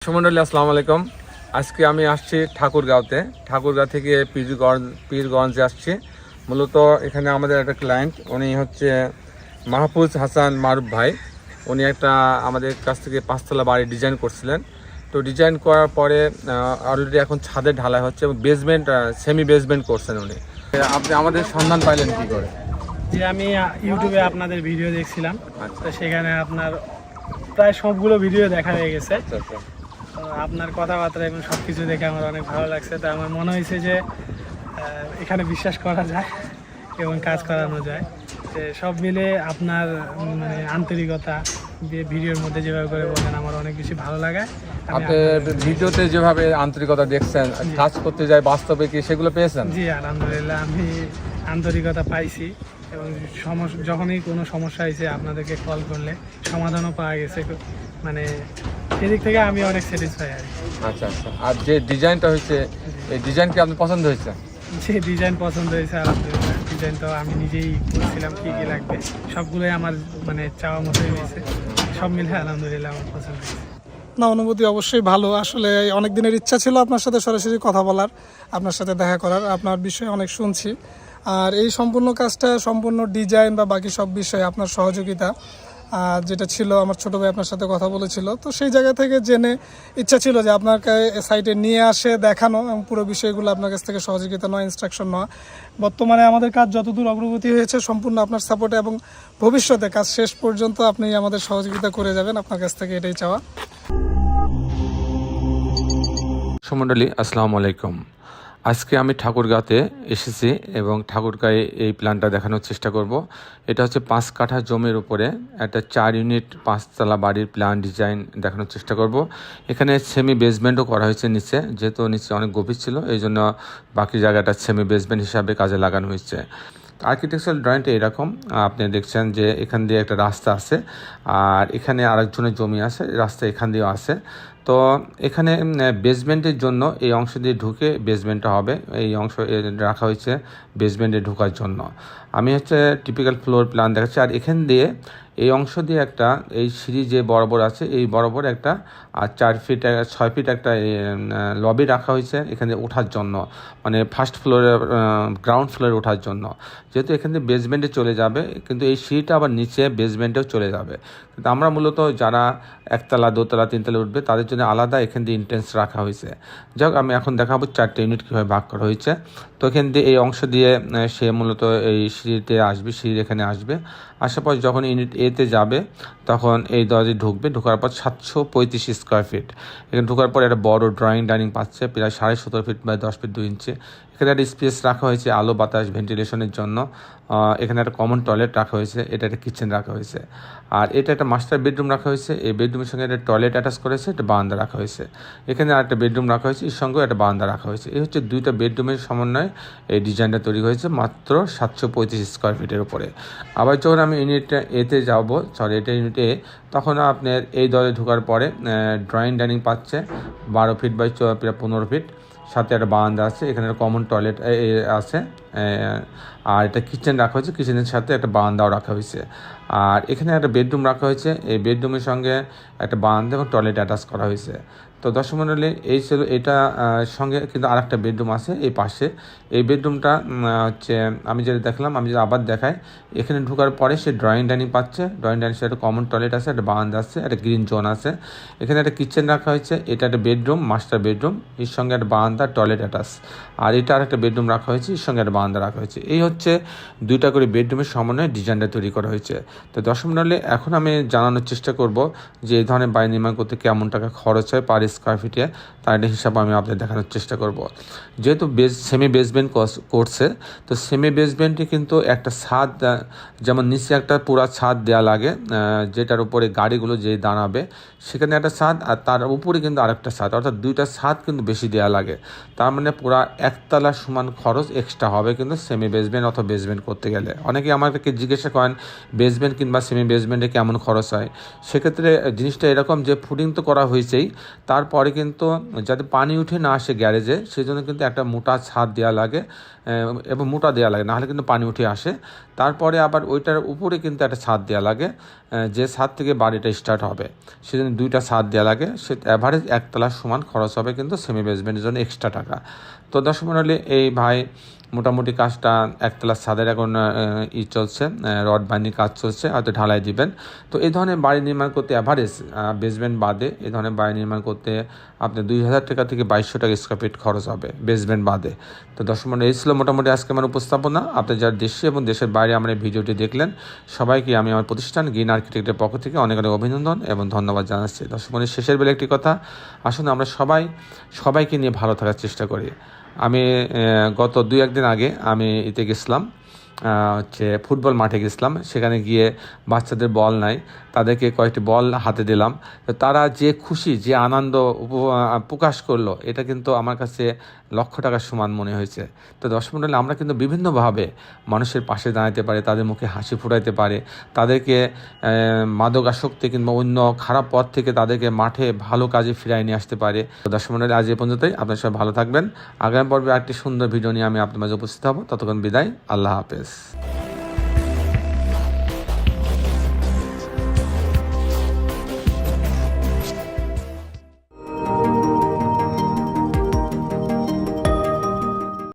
সুমন্ডলী আসসালামু আলাইকুম। আজকে আমি আসছি ঠাকুরগাঁও থেকে পীরগঞ্জে আসছি। মূলত এখানে আমাদের একটা ক্লায়েন্ট, উনি হচ্ছে মাহফুজ হাসান মারুফ ভাই। উনি একটা আমাদের কাছ থেকে 5 তলা বাড়ি ডিজাইন করছিলেন। তো ডিজাইন করার পরে অলরেডি এখন ছাদের ঢালাই হচ্ছে এবং বেসমেন্ট সেমি বেসমেন্ট করছেন উনি। আপনি আমাদের সন্ধান পাইলেন কি করে? যে আমি ইউটিউবে আপনাদের ভিডিও দেখছিলাম, আচ্ছা। তো সেখানে আপনার প্রায় সবগুলো ভিডিও দেখা হয়ে গেছে। আচ্ছা আচ্ছা। তো আপনার কথাবার্তা এবং সব কিছু দেখে আমার অনেক ভালো লাগছে। তো আমার মনে হয়েছে যে এখানে বিশ্বাস করা যায় এবং কাজ করানো যায়। যে সব মিলে আপনার মানে আন্তরিকতা দিয়ে ভিডিওর মধ্যে যেভাবে করে বলেন আমার অনেক বেশি ভালো লাগে। আপনি ভিডিওতে যেভাবে আন্তরিকতা দেখছেন, কাজ করতে যায় বাস্তবে কি সেগুলো পেয়েছেন? জি আলহামদুলিল্লাহ, আমি আন্তরিকতা পাইছি এবং যখনই কোনো সমস্যা হয়েছে আপনাদেরকে কল করলে সমাধানও পাওয়া গেছে। মানে এদিক থেকে আমি অনেক স্যাটিসফাই আর কি। আচ্ছা আচ্ছা। আর যে ডিজাইনটা হয়েছে, এই ডিজাইন কি আপনার পছন্দ হয়েছে? যে ডিজাইন পছন্দ হয়েছে আলহামদুলিল্লাহ। ডিজাইন তো আমি নিজেই করছিলাম, কী কী লাগবে সবগুলোই আমার মানে চাওয়া মতোই হয়েছে। সব মিলে আলহামদুলিল্লাহ আমার পছন্দ হয়েছে। না, অনুভূতি অবশ্যই ভালো। আসলে অনেক দিনের ইচ্ছা ছিল আপনার সাথে সরাসরি কথা বলার, আপনার সাথে দেখা করার। আপনার বিষয়ে অনেক শুনছি। আর এই সম্পূর্ণ কাজটা, সম্পূর্ণ ডিজাইন বা বাকি সব বিষয়ে আপনার সহযোগিতা যেটা ছিল, আমার ছোটো ভাই আপনার সাথে কথা বলেছিল, তো সেই জায়গা থেকে জেনে ইচ্ছা ছিল যে আপনাকে সাইটে নিয়ে আসে দেখানো এবং পুরো বিষয়গুলো আপনার কাছ থেকে সহযোগিতা নেওয়া, ইনস্ট্রাকশন নেওয়া। বর্তমানে আমাদের কাজ যতদূর অগ্রগতি হয়েছে সম্পূর্ণ আপনার সাপোর্টে, এবং ভবিষ্যতে কাজ শেষ পর্যন্ত আপনি আমাদের সহযোগিতা করে যাবেন, আপনার কাছ থেকে এটাই চাওয়া। সুমন্ডলী আসসালামু আলাইকুম। আজকে আমি ঠাকুরগাঁওতে এসেছি এবং ঠাকুরগাঁয়ে এই প্ল্যানটা দেখানোর চেষ্টা করব। এটা হচ্ছে 5 কাঠা জমির উপরে একটা 4 ইউনিট 5 তলা বাড়ির প্ল্যান ডিজাইন দেখানোর চেষ্টা করব। এখানে সেমি বেসমেন্টও করা হয়েছে নিচে, যেহেতু নিচে অনেক গভীর ছিল এই জন্য বাকি জায়গাটা সেমি বেসমেন্ট হিসাবে কাজে লাগানো হয়েছে। আর্কিটেকচারাল ড্রয়িংটা এরকম, আপনি দেখছেন যে এখান দিয়ে একটা রাস্তা আছে আর এখানে আরেকজনের জমি আছে, রাস্তা এখান দিয়েও আছে। তো এখানে বেসমেন্টের জন্য এই অংশ দিয়ে ঢুকে বেসমেন্টটা হবে, এই অংশ রাখা হয়েছে বেসমেন্টে ঢোকার জন্য। আমি হচ্ছে টিপিক্যাল ফ্লোর প্ল্যান দেখাচ্ছি। আর এখান দিয়ে এই অংশ দিয়ে একটা এই সিঁড়ি যে বরাবর আছে, এই বরাবর একটা 4 ফিট 6 ফিট একটা লবি রাখা হয়েছে এখানে ওঠার জন্য, মানে ফার্স্ট ফ্লোরে গ্রাউন্ড ফ্লোরে ওঠার জন্য। যেহেতু এখান থেকে বেসমেন্টে চলে যাবে, কিন্তু এই সিঁড়িটা আবার নিচে বেসমেন্টেও চলে যাবে। কিন্তু আমরা মূলত যারা 1তলা 2তলা 3তলা উঠবে তাদের জন্য আলাদা এখান দিয়ে এন্ট্রেন্স রাখা হয়েছে। যাক, আমি এখন দেখাবো 4টে ইউনিট কীভাবে ভাগ করা হয়েছে। তো এখান দিয়ে এই অংশ দিয়ে সে মূলত এই সিঁড়িতে আসবে, সিঁড়ির এখানে আসবে, আসার পর যখন ইউনিট এতে যাবে তখন এই দরজায় ঢুকবে। ঢোকার পর 735 স্কোয়ার ফিট এখানে ঢোকার পর একটা বড় ড্রয়িং ডাইনিং পাচ্ছে, প্রায় 17.5 ফিট বাই 10 ফিট 2 ইঞ্চি। এখানে একটা স্পেস রাখা হয়েছে আলো বাতাস ভেন্টিলেশনের জন্য। এখানে একটা কমন টয়লেট রাখা হয়েছে, এটা একটা কিচেন রাখা হয়েছে। আর এটা একটা মাস্টার বেডরুম রাখা হয়েছে, এই বেডরুমের সঙ্গে একটা টয়লেট অ্যাটাচ করেছে, একটা বারান্দা রাখা হয়েছে। এখানে আরেকটা বেডরুম রাখা হয়েছে, এর সঙ্গেও একটা বারান্দা রাখা হয়েছে। এই হচ্ছে 2টা বেডরুমের সমন্বয়ে এই ডিজাইনটা তৈরি হয়েছে মাত্র 735 স্কোয়ার ফিটের উপরে। আবার যখন আমি ইউনিট এতে যাব, এটা ইউনিট এ, তখন আপনার এই দলে ঢোকার পরে ড্রয়িং ডাইনিং পাচ্ছে 12 ফিট বাই প্রায় 15 ফিট, সাথে একটা বারান্দা আছে, এখানে একটা কমন টয়লেট আছে। আর এটা কিচেন রাখা হয়েছে, কিচেনের সাথে একটা বারান্দাও রাখা হয়েছে। আর এখানে একটা বেডরুম রাখা হয়েছে, এই বেডরুমের সঙ্গে একটা বারান্দা এবং টয়লেট অ্যাটাচ করা হয়েছে। তো দর্শক মণ্ডলী, এই ছিল এটা। সঙ্গে কিন্তু আরেকটা বেডরুম আছে এই পাশে। এই বেডরুমটা হচ্ছে আমি যেটা দেখলাম, আমি যদি আবার দেখাই, এখানে ঢোকার পরে সে ড্রয়িং ডাইনিং পাচ্ছে, ড্রয়িং ডাইনিং সাথে একটা কমন টয়লেট আছে, একটা বারান্দা আছে, একটা গ্রিন জোন আছে। এখানে একটা কিচেন রাখা হয়েছে, এটা একটা বেডরুম, মাস্টার বেডরুম, এর সঙ্গে একটা বারান্দা টয়লেট অ্যাটাচ। আর এটা আরেকটা বেডরুম রাখা হয়েছে, এর সঙ্গে একটা বারান্দা রাখা হয়েছে। এই হচ্ছে 2টা করে বেডরুমের সমন্বয়ে ডিজাইনটা তৈরি করা হয়েছে। তো দর্শক মণ্ডলী, এখন আমি জানানোর চেষ্টা করব যে এই ধরনের বাড়ি নির্মাণ করতে কেমন টাকা খরচ হয় পার স্কোয়ার ফিটে, তার একটা হিসাব আমি আপনাদের দেখানোর চেষ্টা করব। যেহেতু সেমি বেসমেন্ট করছে, তো সেমি বেসমেন্টে কিন্তু একটা ছাদ, যেমন নিচে একটা পুরা ছাদ দেওয়া লাগে, যেটার উপরে গাড়িগুলো যে দাঁড়াবে সেখানে একটা ছাদ, আর তার উপরে কিন্তু আরেকটা ছাদ, অর্থাৎ 2টা ছাদ কিন্তু বেশি দেওয়া লাগে। তার মানে পুরা 1তলা সমান খরচ এক্সট্রা হবে হবে কিন্তু সেমি বেসমেন্ট অথবা বেসমেন্ট করতে গেলে। অনেকে আমাকে জিজ্ঞাসা করেন বেসমেন্ট কিংবা সেমি বেসমেন্টে কেমন খরচ হয়। সেক্ষেত্রে জিনিসটা এরকম যে ফুটিং তো করা হয়েছেই, তারপরে কিন্তু যাতে পানি উঠে না আসে গ্যারেজে, সেই জন্য কিন্তু একটা মোটা ছাদ দেওয়া লাগে এবং মোটা দেওয়া লাগে, নাহলে কিন্তু পানি উঠে আসে। তারপরে আবার ওইটার উপরে কিন্তু একটা ছাদ দেওয়া লাগে, যে ছাদ থেকে বাড়িটা স্টার্ট হবে, সেজন্য 2টা ছাদ দেওয়া লাগে। সে অ্যাভারেজ 1 তলার সমান খরচ হবে কিন্তু সেমি বেসমেন্টের জন্য এক্সট্রা টাকা। তো দর্শক মণ্ডলী, এই ভাই মোটামুটি কাজটা 1 তলার ছাদের এখন চলছে, রড বাইন্ডিং কাজ চলছে, হয়তো ঢালাই দিবেন। তো এই ধরনের বাড়ি নির্মাণ করতে অ্যাভারেজ বেসমেন্ট বাদে এই ধরনের বাড়ি নির্মাণ করতে আপনার 2000 টাকা থেকে 2200 টাকা স্কোয়ার ফিট খরচ হবে বেসমেন্ট বাদে। তো দর্শক মণ্ডলী, এই ছিল মোটামুটি আজকে আমার উপস্থাপনা। আপনি যারা দেশে এবং দেশের বাইরে আমার এই ভিডিওটি দেখলেন, সবাইকে আমি আমার প্রতিষ্ঠান গ্রিন আর্কিটেক্টের পক্ষ থেকে অনেক অনেক অভিনন্দন এবং ধন্যবাদ জানাচ্ছি। দর্শক মণ্ডলী, শেষের বেলা একটি কথা, আসুন আমরা সবাইকে নিয়ে ভালো থাকার চেষ্টা করি। আমি গত 2-1 দিন আগে আমি গেছিলাম, ফুটবল মাঠে গেছিলাম। সেখানে গিয়ে বাচ্চাদের বল নাই, তাদেরকে কয়েকটি বল হাতে দিলাম। তো তারা যে খুশি, যে আনন্দ প্রকাশ করলো, এটা কিন্তু আমার কাছে লক্ষ টাকার সমান মনে হয়েছে। তো দর্শক মণ্ডলী, আমরা কিন্তু বিভিন্নভাবে মানুষের পাশে দাঁড়াতে পারি, তাদের মুখে হাসি ফুটাইতে পারে, তাদেরকে মাদকাসক্তি কিংবা অন্য খারাপ পথ থেকে তাদেরকে মাঠে ভালো কাজে ফিরিয়ে নিয়ে আসতে পারে। তো দর্শক মণ্ডলী, আজ এই পর্যন্তই। আপনার সবাই ভালো থাকবেন। আগামী পর্বে আরেকটি সুন্দর ভিডিও নিয়ে আমি আপনার মাঝে উপস্থিত হব। ততক্ষণ বিদায়, আল্লাহ হাফেজ।